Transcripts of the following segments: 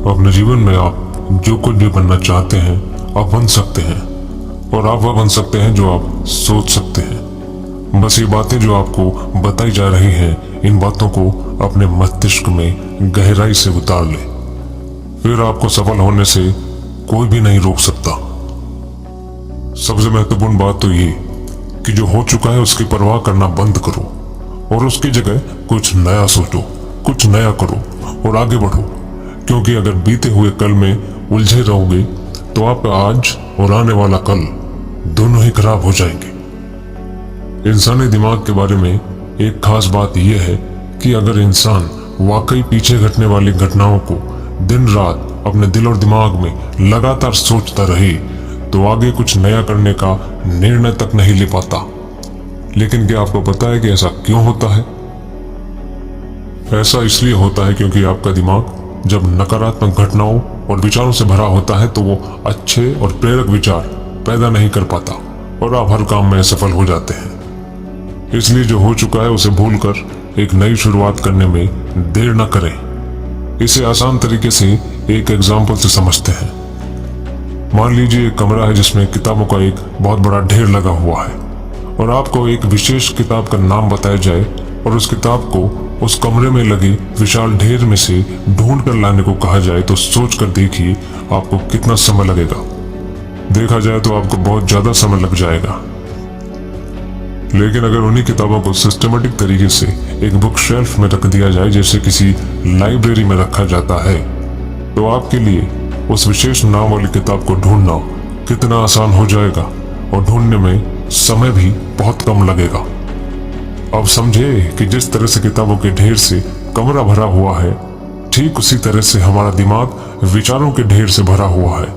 अपने जीवन में आप जो कुछ भी बनना चाहते हैं आप बन सकते हैं, और आप वह बन सकते हैं जो आप सोच सकते हैं। बस ये बातें जो आपको बताई जा रही हैं, इन बातों को अपने मस्तिष्क में गहराई से उतार ले, फिर आपको सफल होने से कोई भी नहीं रोक सकता। सबसे महत्वपूर्ण बात तो ये कि जो हो चुका है उसकी परवाह करना बंद करो और उसकी जगह कुछ नया सोचो, कुछ नया करो और आगे बढ़ो। क्योंकि अगर बीते हुए कल में उलझे रहोगे तो आपका आज और आने वाला कल दोनों ही खराब हो जाएंगे। इंसानी दिमाग के बारे में एक खास बात यह है कि अगर इंसान वाकई पीछे घटने वाली घटनाओं को दिन रात अपने दिल और दिमाग में लगातार सोचता रहे तो आगे कुछ नया करने का निर्णय तक नहीं ले पाता। लेकिन क्या आपको पता है कि ऐसा क्यों होता है? ऐसा इसलिए होता है क्योंकि आपका दिमाग जब नकारात्मक घटनाओं और विचारों से भरा होता है तो वो अच्छे और प्रेरक विचार पैदा नहीं कर पाता और आप हर काम में असफल हो जाते हैं। इसलिए जो हो चुका है उसे भूलकर एक नई शुरुआत करने में देर न करें। इसे आसान तरीके से एक एग्जाम्पल से समझते हैं। मान लीजिए एक कमरा है जिसमें किताबों का एक बहुत बड़ा ढेर लगा हुआ है और आपको एक विशेष किताब का नाम बताया जाए और उस किताब को उस कमरे में लगे विशाल ढेर में से ढूंढ कर लाने को कहा जाए तो सोच कर देखिए आपको कितना समय लगेगा। देखा जाए तो आपको बहुत ज्यादा समय लग जाएगा। लेकिन अगर उन्हीं किताबों को सिस्टमेटिक तरीके से एक बुक शेल्फ में रख दिया जाए, जैसे किसी लाइब्रेरी में रखा जाता है, तो आपके लिए उस विशेष नाम वाली किताब को ढूंढना कितना आसान हो जाएगा और ढूंढने में समय भी बहुत कम लगेगा। अब समझे कि जिस तरह से किताबों के ढेर से कमरा भरा हुआ है, ठीक उसी तरह से हमारा दिमाग विचारों के ढेर से भरा हुआ है।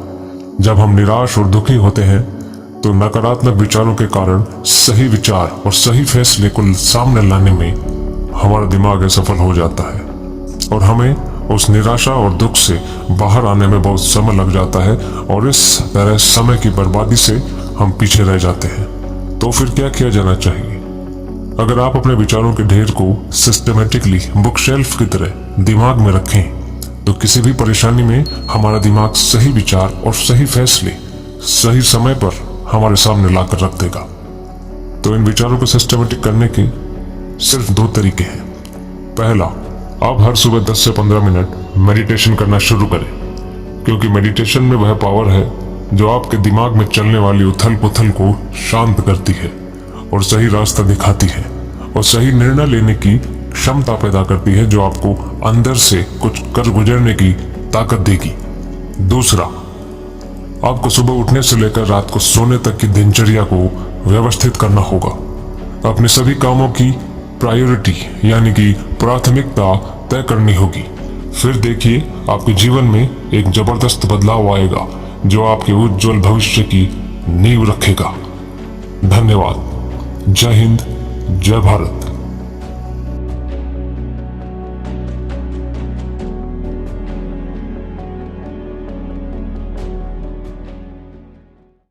जब हम निराश और दुखी होते हैं तो नकारात्मक विचारों के कारण सही विचार और सही फैसले को सामने लाने में हमारा दिमाग असफल हो जाता है और हमें उस निराशा और दुख से बाहर आने में बहुत समय लग जाता है और इस तरह समय की बर्बादी से हम पीछे रह जाते हैं। तो फिर क्या किया जाना चाहिए? अगर आप अपने विचारों के ढेर को सिस्टमेटिकली बुक शेल्फ की तरह दिमाग में रखें तो किसी भी परेशानी में हमारा दिमाग सही विचार और सही फैसले सही समय पर हमारे सामने लाकर रख देगा। तो इन विचारों को सिस्टमेटिक करने के सिर्फ 2 तरीके हैं। पहला, आप हर सुबह 10 से 15 मिनट मेडिटेशन करना शुरू करें, क्योंकि मेडिटेशन में वह पावर है जो आपके दिमाग में चलने वाली उथल पुथल को शांत करती है और सही रास्ता दिखाती है और सही निर्णय लेने की क्षमता पैदा करती है, जो आपको अंदर से कुछ कर गुजरने की ताकत देगी। दूसरा, आपको सुबह उठने से लेकर रात को सोने तक की दिनचर्या को व्यवस्थित करना होगा। अपने सभी कामों की प्रायोरिटी यानी कि प्राथमिकता तय करनी होगी। फिर देखिए आपके जीवन में एक जबरदस्त बदलाव आएगा जो आपके उज्जवल भविष्य की नींव रखेगा। धन्यवाद। जय हिंद, जय भारत।